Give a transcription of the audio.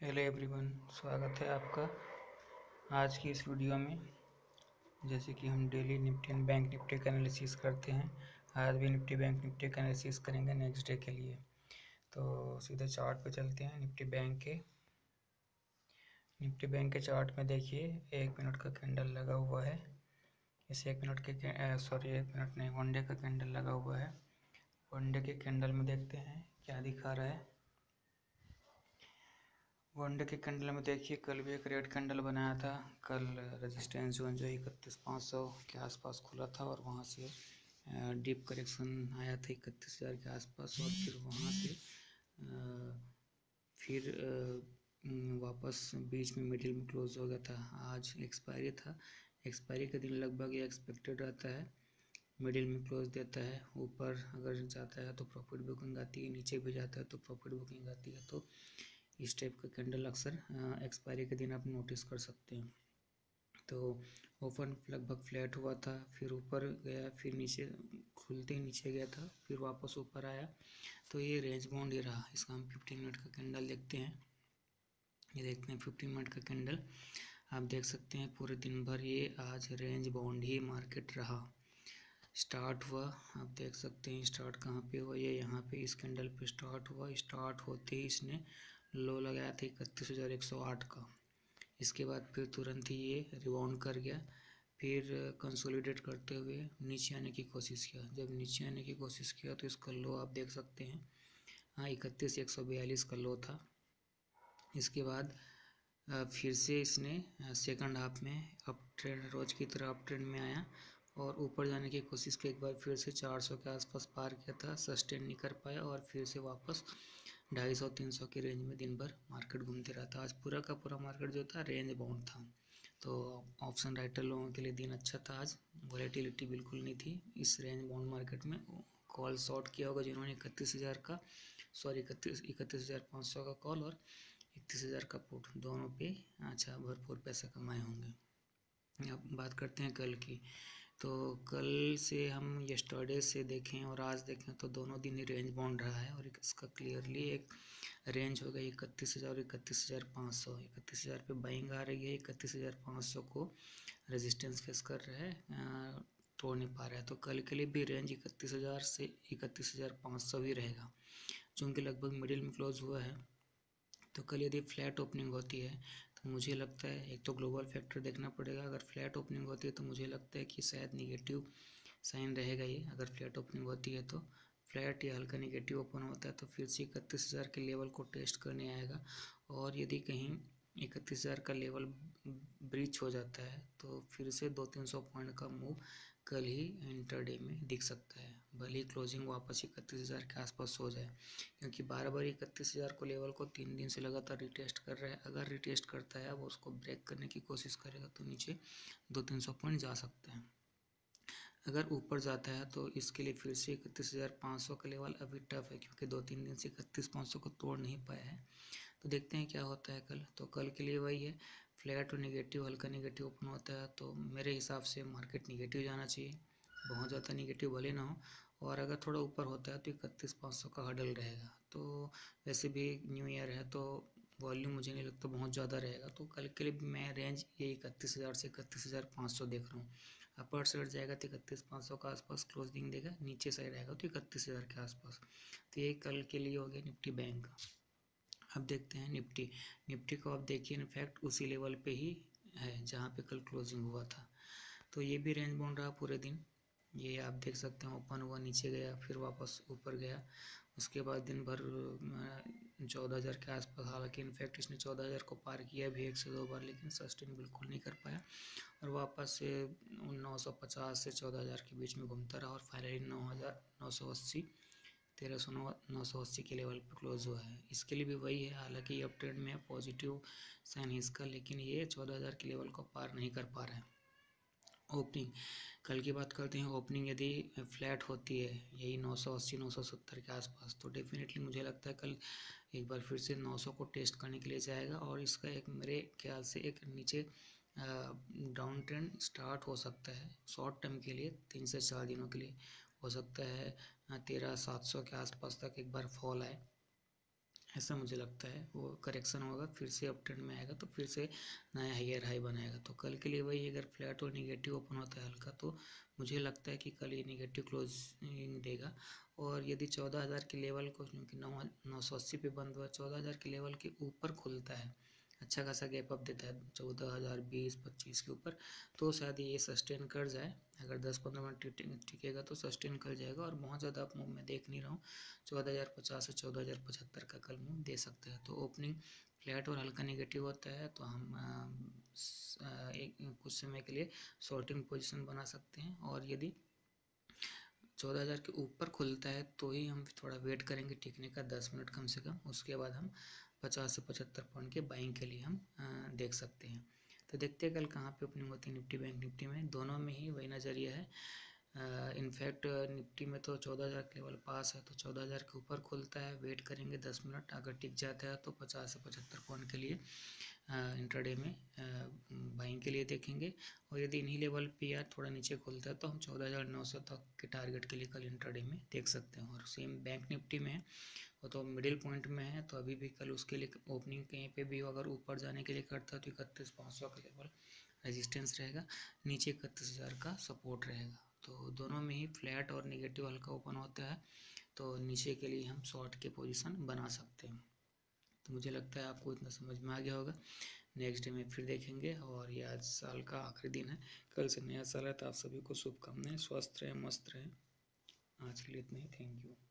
Hello everyone, स्वागत है आपका आज की इस वीडियो में। जैसे कि हम daily Nifty and bank Nifty का एनालिसिस करते हैं, आज भी निफ्टी बैंक निफ्टी का एनालिसिस करेंगे नेक्स्ट डे के लिए। तो सीधे चार्ट पे चलते हैं। निफ्टी बैंक के चार्ट में देखिए 1 मिनट का कैंडल लगा हुआ है। इस 1 मिनट के 1 मिनट नहीं, 1 डे का कैंडल लगा हुआ है। 1 डे के कैंडल में देखते हैं क्या दिखा रहा है। 1 डे के कैंडल में देखिए कल भी एक रेड कैंडल बनाया था। कल रेजिस्टेंस जोन जो 31,500 के आसपास खुला था और वहाँ से डीप करेक्शन आया था 31,000 के आसपास, और फिर वहाँ से फिर वापस बीच में मिडिल में क्लोज हो गया था। आज एक्सपायरी था। एक्सपायरी के दिन लगभग ये एक्सपेक्टेड रहता है, मिडिल में क्लोज देता है। ऊपर अगर जाता है तो प्रॉफिट बुकिंग आती है, नीचे भी जाता है तो प्रॉफिट बुकिंग आती है। तो इस टाइप का कैंडल अक्सर एक्सपायरी के दिन आप नोटिस कर सकते हैं। तो ओपन लगभग फ्लैट हुआ था, फिर ऊपर गया, फिर नीचे खुलते ही नीचे गया था, फिर वापस ऊपर आया। तो ये रेंज बाउंड ही रहा। इसका हम 15 मिनट का कैंडल देखते हैं। ये देखते हैं 15 मिनट का कैंडल। आप देख सकते हैं पूरे दिन भर ये आज रेंज बाउंड ही मार्केट रहा। स्टार्ट हुआ, आप देख सकते हैं स्टार्ट कहाँ पे हुआ। ये यहाँ पे इस कैंडल पे स्टार्ट हुआ। स्टार्ट होते ही इसने लो लगाया था 31,108 का। इसके बाद फिर तुरंत ही ये रिबाउंड कर गया, फिर कंसोलिडेट करते हुए नीचे आने की कोशिश किया। जब नीचे आने की कोशिश किया तो इसका लो आप देख सकते हैं, हाँ 31,142 का लो था। इसके बाद फिर से इसने सेकंड हाफ में अप ट्रेंड, रोज की तरह अप ट्रेंड में आया और ऊपर जाने की कोशिश की। एक बार फिर से 400 के आसपास पार किया था, सस्टेन नहीं कर पाया और फिर से वापस 250-300 के रेंज में दिन भर मार्केट घूमते रहा था। आज पूरा का पूरा मार्केट जो था रेंज बाउंड था। तो ऑप्शन राइटर लोगों के लिए दिन अच्छा था। आज वॉलेटिलिटी बिल्कुल नहीं थी इस रेंज बाउंड मार्केट में। कॉल शॉर्ट किया होगा जिन्होंने 31,500 का कॉल और 31,000 का पुट, दोनों पे अच्छा भरपूर पैसा कमाए होंगे। अब बात करते हैं कल की। तो कल से हम यस्टरडे से देखें और आज देखें तो दोनों दिन ही रेंज बाउंड रहा है, और इसका क्लियरली एक रेंज हो गई 31,000 और 31,500। 31,000 पे बाइंग आ रही है, 31,500 को रेजिस्टेंस फेस कर रहा है, तोड़ नहीं पा रहा है। तो कल के लिए भी रेंज 31,000 से 31,500 भी रहेगा, चूँकि लगभग मिडिल में क्लोज हुआ है। तो कल यदि फ्लैट ओपनिंग होती है तो मुझे लगता है, एक तो ग्लोबल फैक्टर देखना पड़ेगा। अगर फ्लैट ओपनिंग होती है तो मुझे लगता है कि शायद निगेटिव साइन रहेगा ये। अगर फ्लैट ओपनिंग होती है तो फ्लैट या हल्का निगेटिव ओपन होता है तो फिर से 31,000 के लेवल को टेस्ट करने आएगा। और यदि कहीं 31,000 का लेवल ब्रीच हो जाता है तो फिर से 200-300 पॉइंट का मूव कल ही इंटरडे में दिख सकता है, भले ही क्लोजिंग वापस 31,000 के आसपास हो जाए। क्योंकि बार बार 31,000 को लेवल को 3 दिन से लगातार रिटेस्ट कर रहा है। अगर रिटेस्ट करता है अब उसको ब्रेक करने की कोशिश करेगा तो नीचे 200-300 पॉइंट जा सकते हैं। अगर ऊपर जाता है तो इसके लिए फिर से 31,500 का लेवल अभी टफ है, क्योंकि 2-3 दिन से 31,500 को तोड़ नहीं पाया है। तो देखते हैं क्या होता है कल। तो कल के लिए वही है, फ्लैट और निगेटिव, हल्का निगेटिव ओपन होता है तो मेरे हिसाब से मार्केट निगेटिव जाना चाहिए, बहुत ज़्यादा निगेटिव भले ना हो। और अगर थोड़ा ऊपर होता है तो 31,500 का हडल रहेगा। तो वैसे भी न्यू ईयर है तो वॉल्यूम मुझे नहीं लगता बहुत ज़्यादा रहेगा। तो कल के लिए मैं रेंज ये 31,000 से 31,500 देख रहा हूँ। अपर साइड जाएगा तो 31,500 का आसपास क्लोजिंग देगा, नीचे साइड आएगा तो 31,000 के आसपास। तो ये कल के लिए हो गया निफ्टी बैंक का। अब देखते हैं निफ्टी। निफ्टी को आप देखिए इनफैक्ट उसी लेवल पे ही है जहाँ पे कल क्लोजिंग हुआ था। तो ये भी रेंज बाउंड रहा पूरे दिन। ये आप देख सकते हैं ओपन हुआ, नीचे गया, फिर वापस ऊपर गया। उसके बाद दिन भर 14,000 के आसपास, हालांकि इनफैक्ट इसने 14,000 को पार किया भी 1 से 2 बार, लेकिन सस्टेन बिल्कुल नहीं कर पाया और वापस से 950 से 14,000 के बीच में घूमता रहा और फाइनली 9,980 13,980 के लेवल पर क्लोज हुआ है। इसके लिए भी वही है, हालांकि ये अप ट्रेंड में है, पॉजिटिव साइन है इसका, लेकिन ये 14,000 के लेवल को पार नहीं कर पा रहा है। ओपनिंग कल की बात करते हैं। ओपनिंग यदि फ्लैट होती है यही 980-970 के आसपास तो डेफिनेटली मुझे लगता है कल एक बार फिर से 900 को टेस्ट करने के लिए जाएगा और इसका एक मेरे ख्याल से एक नीचे डाउन ट्रेंड स्टार्ट हो सकता है शॉर्ट टर्म के लिए, 3 से 4 दिनों के लिए हो सकता है। 13,700 के आसपास तक एक बार फॉल आए ऐसा मुझे लगता है। वो करेक्शन होगा, फिर से अप ट्रेंड में आएगा तो फिर से नया हायर हाई बनाएगा। तो कल के लिए वही, अगर फ्लैट और निगेटिव ओपन होता है हल्का, तो मुझे लगता है कि कल ये निगेटिव क्लोजिंग देगा। और यदि 14,000 के लेवल को, क्योंकि 980 पे बंद हुआ, 14,000 के लेवल के ऊपर खुलता है, अच्छा खासा गैप अप देता है 14,020-25 के ऊपर, तो शायद ये सस्टेन कर जाए। अगर 10-15 मिनट टिकेगा तो सस्टेन कर जाएगा। और बहुत ज़्यादा अप मूव मैं देख नहीं रहा हूँ। 14,050 से 14,075 का कल मूव दे सकते हैं। तो ओपनिंग फ्लैट और हल्का नेगेटिव होता है तो हम एक कुछ समय के लिए शॉर्टिंग पोजीशन बना सकते हैं। और यदि 14,000 के ऊपर खुलता है तो ही हम थोड़ा वेट करेंगे टिकने का, 10 मिनट कम से कम। उसके बाद हम 50 से 75 पॉइंट के बाइंग के लिए हम देख सकते हैं। तो देखते हैं कल कहाँ पे ओपनिंग होती है निफ्टी बैंक निफ्टी में। दोनों में ही वही नज़रिया है। इनफैक्ट निफ्टी में तो 14,000 के लेवल पास है, तो 14,000 के ऊपर खुलता है, वेट करेंगे 10 मिनट। अगर टिक जाता है तो 50 से 75 पॉइंट के लिए इंट्राडे में बाइंग के लिए देखेंगे। और यदि इन्हीं लेवल पे या थोड़ा नीचे खुलता है तो हम 14,900 तक के टारगेट के लिए कल इंट्राडे में देख सकते हैं। और सेम बैंक निफ्टी में है, वो तो मिडिल पॉइंट में है, तो अभी भी कल उसके लिए ओपनिंग कहीं पे भी अगर ऊपर जाने के लिए करता है तो 31,500 का लेवल रेजिस्टेंस रहेगा, नीचे 31,000 का सपोर्ट रहेगा। तो दोनों में ही फ्लैट और निगेटिव हल्का ओपन होता है, तो नीचे के लिए हम शॉर्ट के पोजीशन बना सकते हैं। तो मुझे लगता है आपको इतना समझ में आ गया होगा। नेक्स्ट डे में फिर देखेंगे। और ये आज साल का आखिरी दिन है, कल से नया साल है, तो आप सभी को शुभकामनाएं। स्वस्थ रहें, मस्त रहें। आज के लिए इतना ही। Thank you.